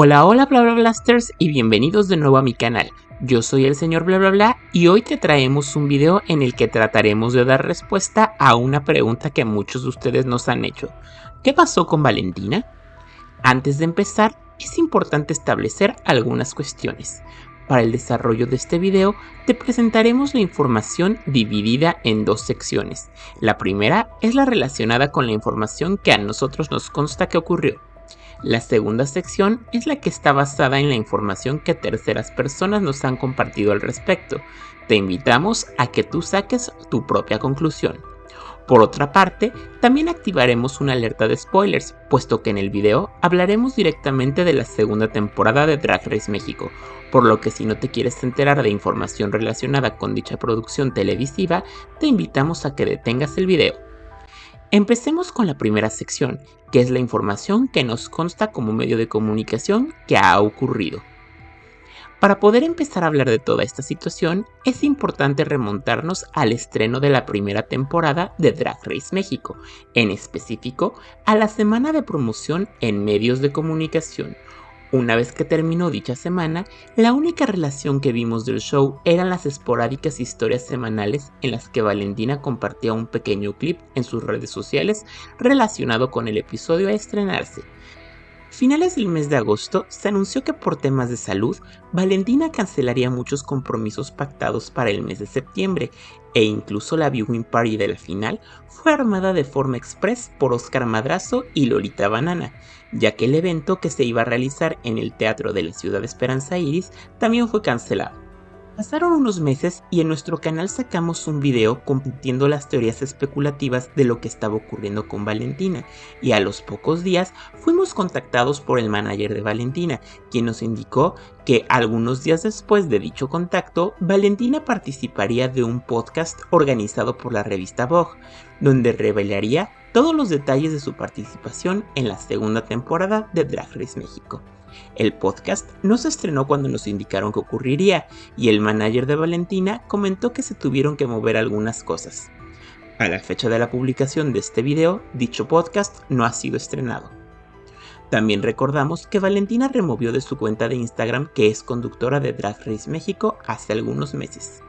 Hola, hola, bla bla blasters, y bienvenidos de nuevo a mi canal. Yo soy el señor bla bla bla y hoy te traemos un video en el que trataremos de dar respuesta a una pregunta que muchos de ustedes nos han hecho. ¿Qué pasó con Valentina? Antes de empezar, es importante establecer algunas cuestiones. Para el desarrollo de este video, te presentaremos la información dividida en dos secciones. La primera es la relacionada con la información que a nosotros nos consta que ocurrió. La segunda sección es la que está basada en la información que terceras personas nos han compartido al respecto. Te invitamos a que tú saques tu propia conclusión. Por otra parte, también activaremos una alerta de spoilers, puesto que en el video hablaremos directamente de la segunda temporada de Drag Race México, por lo que si no te quieres enterar de información relacionada con dicha producción televisiva, te invitamos a que detengas el video. Empecemos con la primera sección, que es la información que nos consta como medio de comunicación que ha ocurrido. Para poder empezar a hablar de toda esta situación, es importante remontarnos al estreno de la primera temporada de Drag Race México, en específico a la semana de promoción en medios de comunicación. Una vez que terminó dicha semana, la única relación que vimos del show eran las esporádicas historias semanales en las que Valentina compartía un pequeño clip en sus redes sociales relacionado con el episodio a estrenarse. Finales del mes de agosto se anunció que por temas de salud, Valentina cancelaría muchos compromisos pactados para el mes de septiembre, e incluso la viewing party de la final fue armada de forma express por Oscar Madrazo y Lolita Banana, ya que el evento que se iba a realizar en el Teatro de la Ciudad de Esperanza Iris también fue cancelado. Pasaron unos meses y en nuestro canal sacamos un video compartiendo las teorías especulativas de lo que estaba ocurriendo con Valentina, y a los pocos días fuimos contactados por el manager de Valentina, quien nos indicó que algunos días después de dicho contacto, Valentina participaría de un podcast organizado por la revista Vogue, donde revelaría todos los detalles de su participación en la segunda temporada de Drag Race México. El podcast no se estrenó cuando nos indicaron que ocurriría, y el manager de Valentina comentó que se tuvieron que mover algunas cosas. A la fecha de la publicación de este video, dicho podcast no ha sido estrenado. También recordamos que Valentina removió de su cuenta de Instagram que es conductora de Drag Race México hace algunos meses.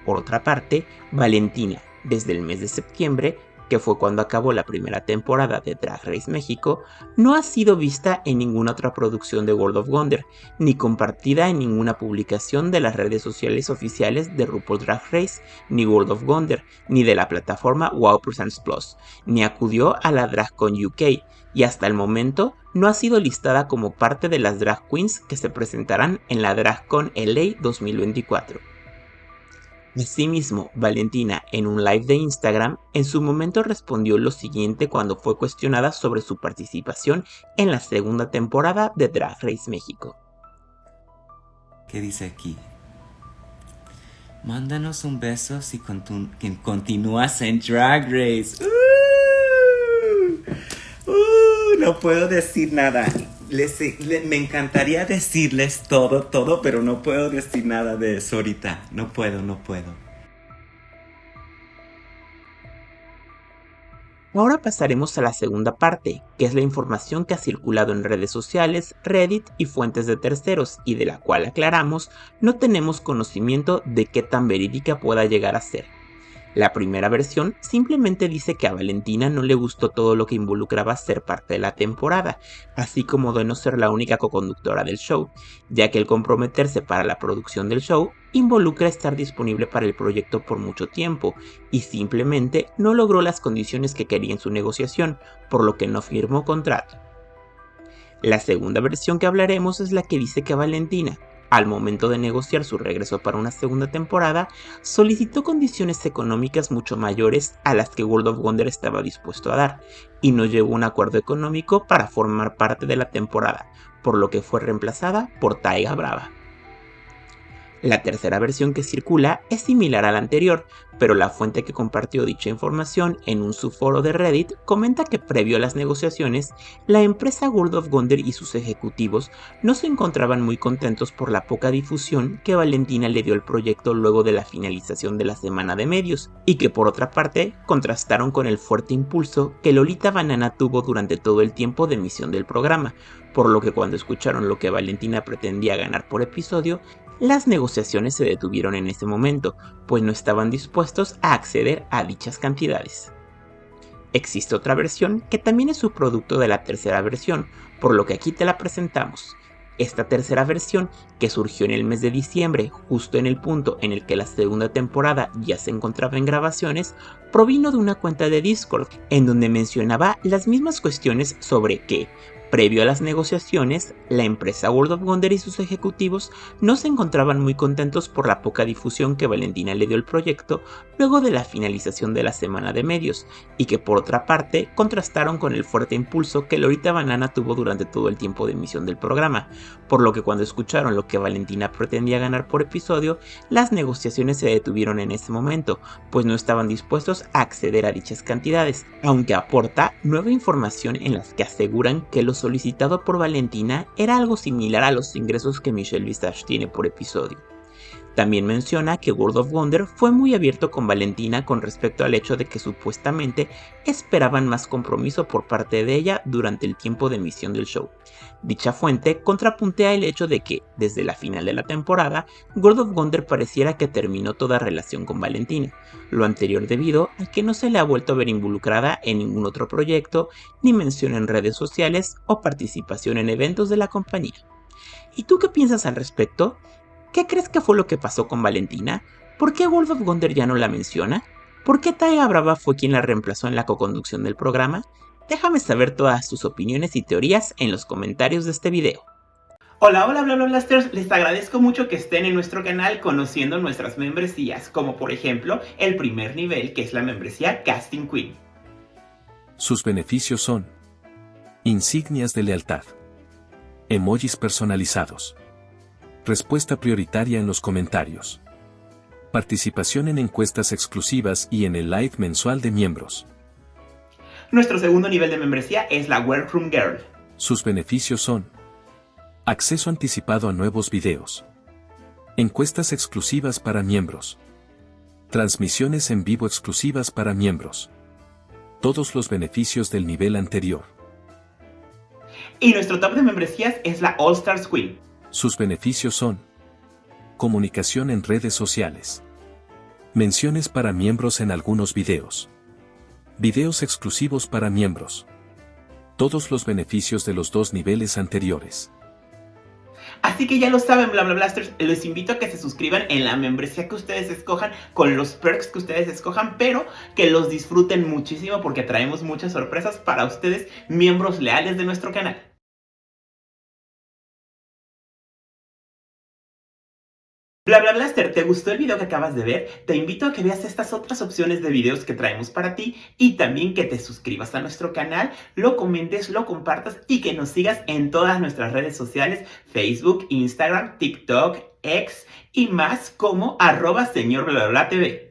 Por otra parte, Valentina, desde el mes de septiembre, que fue cuando acabó la primera temporada de Drag Race México, no ha sido vista en ninguna otra producción de World of Wonder, ni compartida en ninguna publicación de las redes sociales oficiales de RuPaul's Drag Race, ni World of Wonder, ni de la plataforma WOW Presents Plus, ni acudió a la DragCon UK, y hasta el momento no ha sido listada como parte de las drag queens que se presentarán en la DragCon LA 2024. Asimismo, Valentina, en un live de Instagram, en su momento respondió lo siguiente cuando fue cuestionada sobre su participación en la segunda temporada de Drag Race México. ¿Qué dice aquí? Mándanos un beso si continúas en Drag Race. No puedo decir nada. Me encantaría decirles todo, pero no puedo decir nada de eso ahorita. No puedo. Ahora pasaremos a la segunda parte, que es la información que ha circulado en redes sociales, Reddit y fuentes de terceros, y de la cual aclaramos no tenemos conocimiento de qué tan verídica pueda llegar a ser. La primera versión simplemente dice que a Valentina no le gustó todo lo que involucraba ser parte de la temporada, así como de no ser la única coconductora del show, ya que el comprometerse para la producción del show involucra estar disponible para el proyecto por mucho tiempo, y simplemente no logró las condiciones que quería en su negociación, por lo que no firmó contrato. La segunda versión que hablaremos es la que dice que Valentina, al momento de negociar su regreso para una segunda temporada, solicitó condiciones económicas mucho mayores a las que World of Wonder estaba dispuesto a dar, y no llegó a un acuerdo económico para formar parte de la temporada, por lo que fue reemplazada por Taiga Brava. La tercera versión que circula es similar a la anterior, pero la fuente que compartió dicha información en un subforo de Reddit comenta que previo a las negociaciones, la empresa World of Wonder y sus ejecutivos no se encontraban muy contentos por la poca difusión que Valentina le dio al proyecto luego de la finalización de la semana de medios, y que por otra parte contrastaron con el fuerte impulso que Lolita Banana tuvo durante todo el tiempo de emisión del programa, por lo que cuando escucharon lo que Valentina pretendía ganar por episodio, las negociaciones se detuvieron en ese momento, pues no estaban dispuestos a acceder a dichas cantidades. Existe otra versión que también es subproducto de la tercera versión, por lo que aquí te la presentamos. Esta tercera versión, que surgió en el mes de diciembre, justo en el punto en el que la segunda temporada ya se encontraba en grabaciones, provino de una cuenta de Discord, en donde mencionaba las mismas cuestiones sobre que, previo a las negociaciones, la empresa World of Wonder y sus ejecutivos no se encontraban muy contentos por la poca difusión que Valentina le dio al proyecto luego de la finalización de la semana de medios, y que por otra parte contrastaron con el fuerte impulso que Lolita Banana tuvo durante todo el tiempo de emisión del programa, por lo que cuando escucharon lo que Valentina pretendía ganar por episodio, las negociaciones se detuvieron en ese momento, pues no estaban dispuestos a acceder a dichas cantidades, aunque aporta nueva información en las que aseguran que lo solicitado por Valentina era algo similar a los ingresos que Michelle Visage tiene por episodio. También menciona que World of Wonder fue muy abierto con Valentina con respecto al hecho de que supuestamente esperaban más compromiso por parte de ella durante el tiempo de emisión del show. Dicha fuente contrapuntea el hecho de que, desde la final de la temporada, World of Wonder pareciera que terminó toda relación con Valentina, lo anterior debido a que no se le ha vuelto a ver involucrada en ningún otro proyecto, ni mención en redes sociales o participación en eventos de la compañía. ¿Y tú qué piensas al respecto? ¿Qué crees que fue lo que pasó con Valentina? ¿Por qué World of Wonder ya no la menciona? ¿Por qué Taiga Brava fue quien la reemplazó en la coconducción del programa? Déjame saber todas tus opiniones y teorías en los comentarios de este video. Hola, hola, bla, bla, blasters. Les agradezco mucho que estén en nuestro canal conociendo nuestras membresías, como por ejemplo el primer nivel, que es la membresía Casting Queen. Sus beneficios son insignias de lealtad, emojis personalizados, respuesta prioritaria en los comentarios, participación en encuestas exclusivas y en el live mensual de miembros. Nuestro segundo nivel de membresía es la Workroom Girl. Sus beneficios son acceso anticipado a nuevos videos, encuestas exclusivas para miembros, transmisiones en vivo exclusivas para miembros, todos los beneficios del nivel anterior. Y nuestro top de membresías es la All Stars Queen. Sus beneficios son comunicación en redes sociales, menciones para miembros en algunos videos, videos exclusivos para miembros, todos los beneficios de los dos niveles anteriores. Así que ya lo saben, bla bla blasters, les invito a que se suscriban en la membresía que ustedes escojan, con los perks que ustedes escojan, pero que los disfruten muchísimo porque traemos muchas sorpresas para ustedes, miembros leales de nuestro canal. Bla bla blaster, ¿te gustó el video que acabas de ver? Te invito a que veas estas otras opciones de videos que traemos para ti y también que te suscribas a nuestro canal, lo comentes, lo compartas y que nos sigas en todas nuestras redes sociales, Facebook, Instagram, TikTok, X y más como @señor_bla_bla_tv.